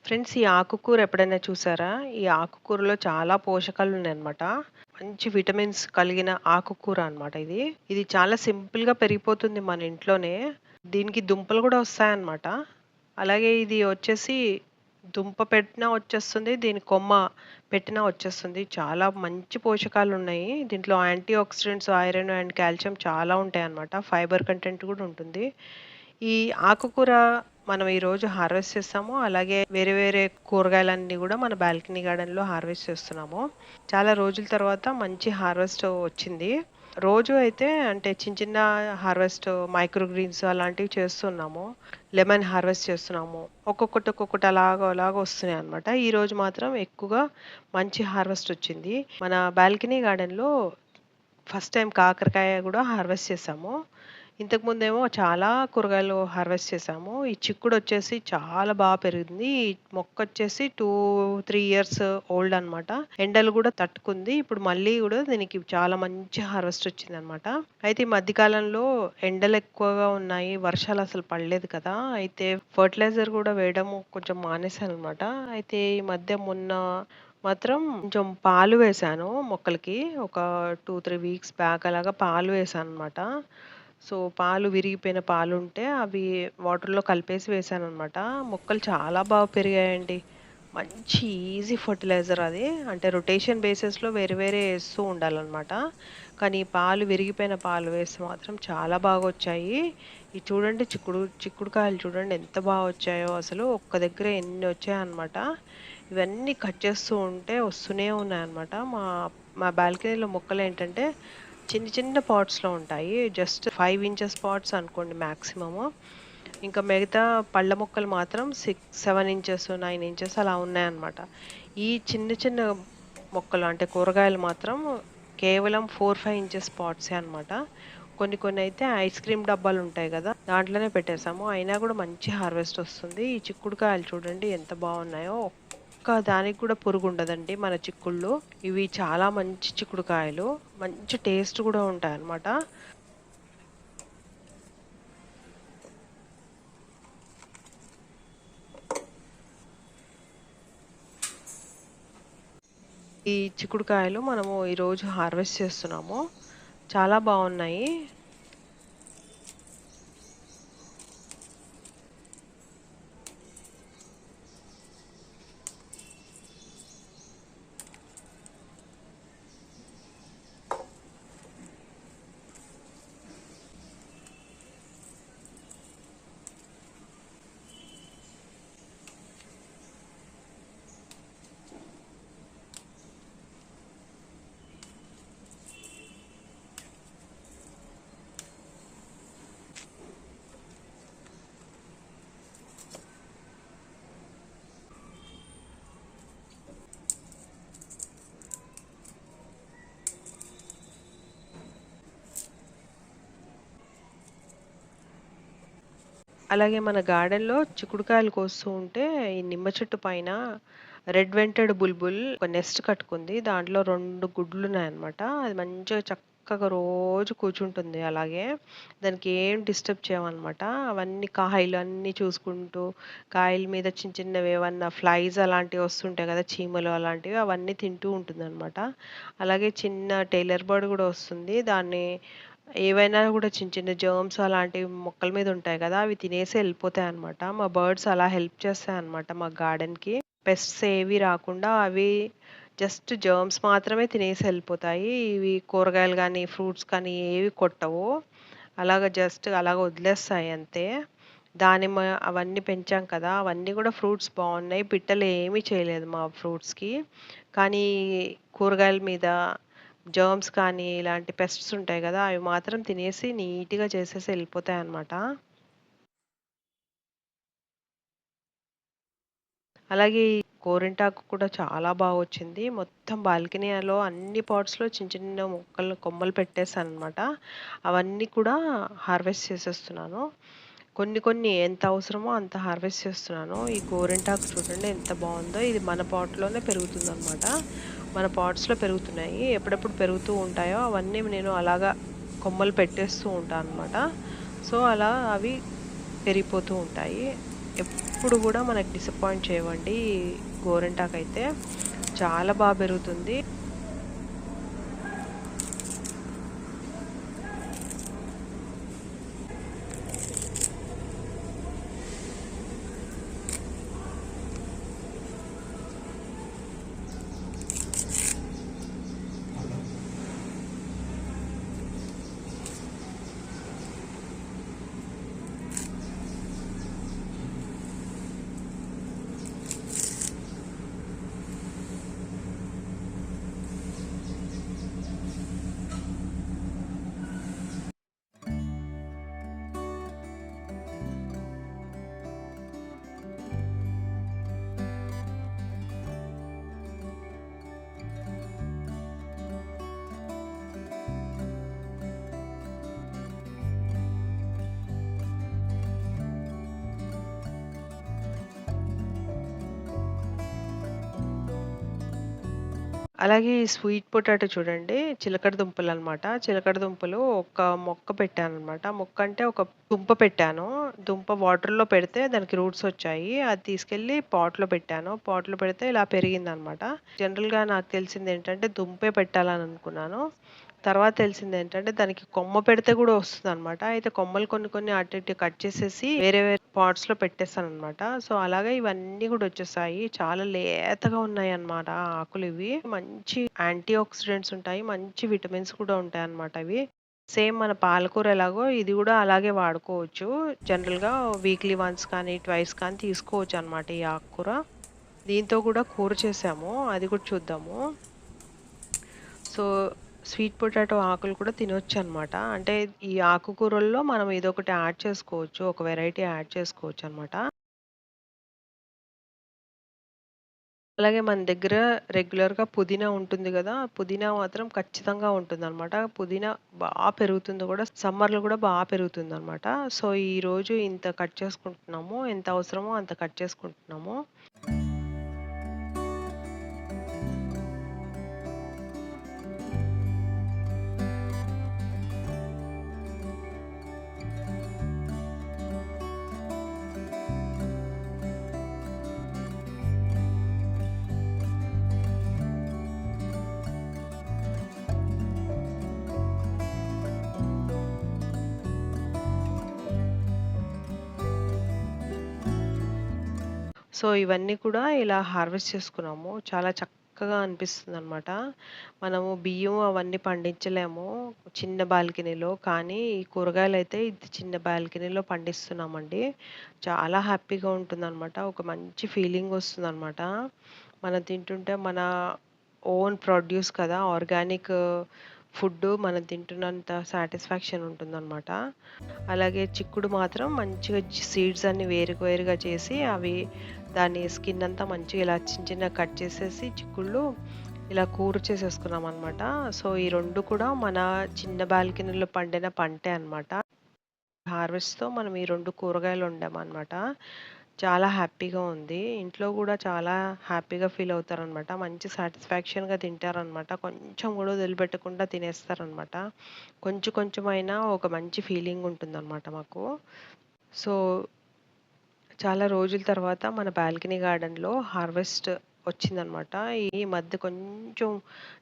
Friends, ఈ ఆకుకూర ఎప్పుడైనా చూసారా? ఈ ఆకుకూరలో చాలా పోషకాలున్నాయన్నమాట. మంచి విటమిన్స్ కలిగిన ఆకుకూర అన్నమాట ఇది. ఇది చాలా సింపుల్‌గా పెరిగిపోతుంది మన ఇంట్లోనే. దీనికి దుంపలు గూడా వస్తాయన్నమాట. అలాగే ఇది వచ్చేసి దుంప పెట్టినా వచ్చేస్తుంది. దీని కొమ్మ పెట్టినా వచ్చేస్తుంది. చాలా మంచి పోషకాలున్నాయి. దీంట్లో antioxidants, iron and calcium చాలా ఉంటాయన్నమాట. ఫైబర్ కంటెంట్ గూడా ఉంటుంది. ఈ ఆకుకూర మనం ఈరోజు హార్వెస్ట్ చేస్తాము. అలాగే వేరే వేరే కూరగాయలన్నీ గూడా మన బాల్కనీ గార్డెన్‌లో హార్వెస్ట్ చేస్తున్నాము. చాలా రోజుల తర్వాత మంచి హార్వెస్ట్ వచ్చింది. రోజు అయితే అంటే చిన్న చిన్న హార్వెస్ట్ మైక్రో గ్రీన్స్ అలాంటివి చేస్తున్నాము. లెమన్ హార్వెస్ట్ చేస్తున్నాము. ఒక్కొక్కటి ఒక్కొక్కటి అలాగా వస్తున్నాయన్నమాట. ఈరోజు మాత్రం ఎక్కువగా మంచి హార్వెస్ట్ వచ్చింది. మన బాల్కనీ గార్డెన్‌లో ఫస్ట్ టైమ్ కాకరకాయ గూడా హార్వెస్ట్ చేశాము. ఇంతకుముందేమో చాలా కూరగాయలు హార్వెస్ట్ చేశాము. ఈ చిక్కుడొచ్చేసి చాలా పెరిగింది. ఈ మొక్కొచ్చేసి 2, 3 ఇయర్స్ ఓల్డ్ అనమాట. ఎండలు గూడా తట్టుకుంది. ఇప్పుడు మళ్ళీ గూడా దీనికి చాలా మంచి హార్వెస్ట్ వచ్చిందనమాట. అయితే ఈ మధ్య కాలంలో ఎండలెక్కువగా ఉన్నాయి. వర్షాలసలు పడలేదు కదా! అయితే ఫెర్టిలైజర్ గూడా వేయడము కొంచెం మానేశాననమాట. అయితే ఈ మధ్య మొన్న మాత్రం కొంచెం పాలు వేశాను మొక్కలకి. ఒక 2, 3 వీక్స్ బ్యాక్ అలాగా పాలు వేశాననమాట. సో, పాలు విరిగిపోయిన పాలుంటే అవి వాటర్‌లో కలిపేసి వేశాననమాట. మొక్కలు చాలా పెరిగాయండి. మంచి ఈజీ ఫెర్టిలైజర్ అది. అంటే రొటేషన్ బేసిస్‌లో వేరే వేరే ఏస్తూ ఉండాలనమాట. కానీ పాలు విరిగిపోయిన పాలు వేస్తే మాత్రం చాలా బాగొచ్చాయి. ఇది చూడండి చిక్కుడుకాయలు చూడండి ఎంత వచ్చాయో అసలు. ఒక్క దగ్గర ఎన్ని వచ్చాయన్నమాట. ఇవన్నీ కట్ చేస్తూ ఉంటే వస్తూనే ఉన్నాయన్నమాట. మా మా బాల్కనీలో మొక్కలేంటంటే చిన్న చిన్న పాట్స్‌లో ఉంటాయి. జస్ట్ 5 ఇంచెస్ పాట్స్ అనుకోండి మాక్సిమము. ఇంకా మిగతా పళ్ళ మొక్కలు మాత్రం 7 ఇంచెస్, 9 ఇంచెస్ అలా ఉన్నాయన్నమాట. ఈ చిన్న చిన్న మొక్కలు అంటే కూరగాయలు మాత్రం కేవలం 4, 5 ఇంచెస్ పాట్సే అన్నమాట. కొన్ని కొన్ని అయితే ఐస్ క్రీమ్ డబ్బాలుంటాయి గదా! దాంట్లోనే పెట్టేసాము. అయినా గూడా మంచి హార్వెస్ట్ వస్తుంది. ఈ చిక్కుడుకాయలు చూడండి ఎంత బావున్నాయో. ఒక్క దానికి కూడా పురుగుండదండి మన చిక్కుళ్ళు. ఇవి చాలా మంచి చిక్కుడుకాయలు. మంచి టేస్ట్ గూడా ఉంటాయన్నమాట. ఈ చిక్కుడుకాయలు మనము ఈరోజు హార్వెస్ట్ చేస్తున్నాము. చాలా బావున్నాయి. అలాగే మన గార్డెన్‌లో చిక్కుడుకాయలు కోస్తూ ఉంటే, ఈ నిమ్మ చెట్టు పైన రెడ్ వెంటెడ్ బుల్బుల్ ఒక నెస్ట్ కట్టుకుంది. దాంట్లో 2 గుడ్లున్నాయన్నమాట. అది మంచిగా చక్కగా రోజు కూర్చుంటుంది అలాగే. దానికి ఏం డిస్టర్బ్ చేయమనమాట. అవన్నీ కాయలు అన్నీ చూసుకుంటూ, కాయల మీద చిన్న చిన్నవి ఏవన్నా ఫ్లైస్ అలాంటివి వస్తుంటాయి కదా! చీమలు అలాంటివి అవన్నీ తింటూ ఉంటుందన్నమాట. అలాగే చిన్న టైలర్ బర్డ్ గూడా వస్తుంది. దాన్ని ఏవైనా గూడా చిన్న చిన్న జర్మ్స్ అలాంటివి మొక్కల మీద ఉంటాయి గదా! అవి తినేసి ఎళ్ళిపోతాయన్నమాట. మా బర్డ్స్ అలా హెల్ప్ చేస్తాయన్నమాట మా గార్డెన్‌కి. పెస్ట్స్ ఏవి రాకుండా అవి జస్ట్ జర్మ్స్ మాత్రమే తినేసి ఎళ్ళిపోతాయి. ఇవి కూరగాయలు గానీ, ఫ్రూట్స్ కానీ ఏవి కొట్టవు. జస్ట్ అలాగ వదిలేస్తాయి అంతే. దానిమ్మ అవన్నీ పెంచాం కదా! అవన్నీ గూడా ఫ్రూట్స్ బావున్నాయి. పిట్టలు ఏమీ చేయలేదు మా ఫ్రూట్స్‌కి. కానీ కూరగాయల మీద జర్మ్స్ కానీ, ఇలాంటి పెస్ట్స్ ఉంటాయి గదా! అవి మాత్రం తినేసి నీట్‌గా చేసేసి ఎళ్ళిపోతాయన్నమాట. అలాగే ఈ గోరింటాకు కూడా చాలా వచ్చింది. మొత్తం బాల్కనీలో అన్ని పాట్స్‌లో చిన్న చిన్న మొక్కలు కొమ్మలు పెట్టేసాననమాట. అవన్నీ కూడా హార్వెస్ట్ చేసేస్తున్నాను. కొన్ని కొన్ని ఎంత అవసరమో అంత హార్వెస్ట్ చేస్తున్నాను. ఈ గోరింటాకు చూడండి ఎంత బావుందో. ఇది మన పాట్‌లోనే పెరుగుతుందనమాట. మన పాట్స్‌లో పెరుగుతున్నాయి. ఎప్పుడెప్పుడు పెరుగుతూ ఉంటాయో అవన్నీ నేను అలాగా కొమ్మలు పెట్టేస్తూ ఉంటాననమాట. సో, అలా అవి పెరిగిపోతూ ఉంటాయి. ఎప్పుడు గూడా మనకు డిసప్పాయింట్ చేయవండి. ఈ గోరింటాకైతే చాలా పెరుగుతుంది. అలాగే ఈ స్వీట్ పొటాటో చూడండి. చిలకడ దుంపలనమాట. చిలకడ దుంపలు ఒక మొక్క పెట్టాననమాట. మొక్క అంటే ఒక దుంప పెట్టాను. దుంప వాటర్‌లో పెడితే దానికి రూట్స్ వచ్చాయి. అది తీసుకెళ్ళి పాట్‌లో పెట్టాను. పాట్‌లో పెడితే ఇలా పెరిగిందనమాట. జనరల్‌గా నాకు తెలిసిందేంటంటే దుంపే పెట్టాలని అనుకున్నాను. తర్వాత తెలిసిందేంటంటే దానికి కొమ్మ పెడితే గూడా వస్తదనమాట. అయితే కొమ్మలు కొన్ని కొన్ని అటు ఇటు కట్ చేసేసి వేరే వేరే పాట్స్‌లో పెట్టేసాననమాట. సో, అలాగే ఇవన్నీ గూడా వచ్చేసాయి. చాలా లేతగా ఉన్నాయన్నమాట ఆకులివి. మంచి యాంటీ ఆక్సిడెంట్స్ ఉంటాయి. మంచి విటమిన్స్ కూడా ఉంటాయన్నమాట ఇవి. సేమ్ మన పాలకూర ఎలాగో ఇది గూడా అలాగే వాడుకోవచ్చు. జనరల్‌గా వీక్లీ వన్స్ కానీ, ట్వైస్ కానీ తీసుకోవచ్చనమాట ఈ ఆకుకూర. దీంతో గూడా కూర చేసాము. అది కూడా చూద్దాము. సో, స్వీట్ పొటాటో ఆకులు కూడా తినొచ్చనమాట. అంటే ఈ ఆకుకూరల్లో మనం ఇదొకటి యాడ్ చేసుకోవచ్చు. ఒక వెరైటీ యాడ్ చేసుకోవచ్చనమాట. అలాగే మన దగ్గర రెగ్యులర్‌గా పుదీనా ఉంటుంది గదా! పుదీనా మాత్రం ఖచ్చితంగా ఉంటుందనమాట. పుదీనా పెరుగుతుంది గూడా. సమ్మర్‌లో గూడా పెరుగుతుందనమాట. సో, ఈరోజు ఇంత కట్ చేసుకుంటున్నాము. ఎంత అవసరమో అంత కట్ చేసుకుంటున్నాము. సో, ఇవన్నీ కూడా ఇలా హార్వెస్ట్ చేసుకున్నాము. చాలా చక్కగా అనిపిస్తుందనమాట. మనము బియ్యం అవన్నీ పండించలేము చిన్న బాల్కనీలో. కానీ ఈ కూరగాయలైతే ఇది చిన్న బాల్కనీలో పండిస్తున్నామండి. చాలా హ్యాపీగా ఉంటుందనమాట. ఒక మంచి ఫీలింగ్ వస్తుందనమాట. మనం తింటుంటే మన ఓన్ ప్రొడ్యూస్ కదా! ఆర్గానిక్ ఫుడ్డు మనం తింటున్నంత సాటిస్ఫాక్షన్ ఉంటుందనమాట. అలాగే చిక్కుడు మాత్రం మంచిగా సీడ్స్ అన్నీ వేరుగా చేసి అవి దాని స్కిన్ అంతా మంచిగా ఇలా చిన్న చిన్నగా కట్ చేసేసి చిక్కుళ్ళు ఇలా కూర చేసేసుకున్నామనమాట. సో, ఈ 2 కూడా మన చిన్న బాల్కనీలో పండిన పంటే అనమాట. హార్వెస్ట్‌తో మనం ఈ 2 కూరగాయలు వండామనమాట. చాలా హ్యాపీగా ఉంది. ఇంట్లో గూడా చాలా హ్యాపీగా ఫీల్ అవుతారనమాట. మంచి సాటిస్ఫాక్షన్‌గా తింటారనమాట. కొంచెం గూడా వదిలిపెట్టకుండా తినేస్తారనమాట. కొంచెం కొంచెమైనా ఒక మంచి ఫీలింగ్ ఉంటుందనమాట మాకు. సో, చాలా రోజుల తర్వాత మన బాల్కనీ గార్డెన్‌లో హార్వెస్ట్ వచ్చిందనమాట. ఈ మధ్య కొంచెం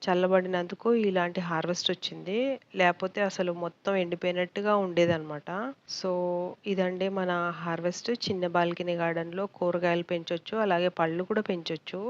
చల్లబడినందుకు ఇలాంటి హార్వెస్ట్ వచ్చింది. లేపోతే అసలు మొత్తం ఎండిపోయినట్టుగా ఉండేదనమాట. సో, ఇదండి మన హార్వెస్ట్. చిన్న బాల్కనీ గార్డెన్‌లో కూరగాయలు పెంచొచ్చు. అలాగే పళ్ళు కూడా పెంచొచ్చు.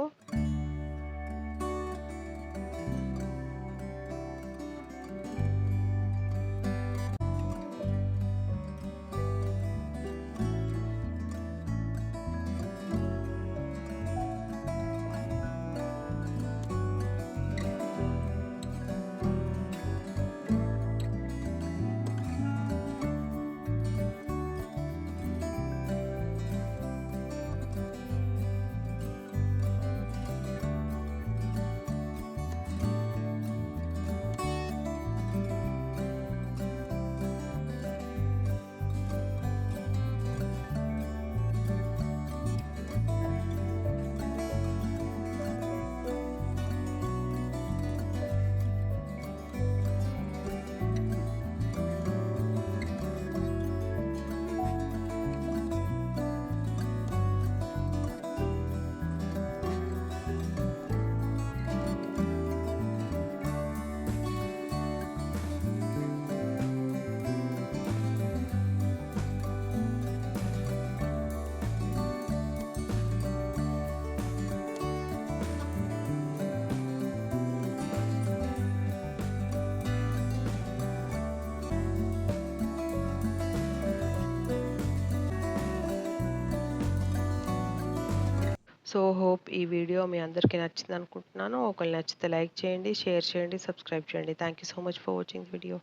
సో, హోప్ ఈ వీడియో మీ అందరికీ నచ్చిందనుకుంటున్నాను. ఒకవేళ నచ్చితే లైక్ చేయండి, షేర్ చేయండి, సబ్స్క్రైబ్ చేయండి. Thank you so much for watching the video.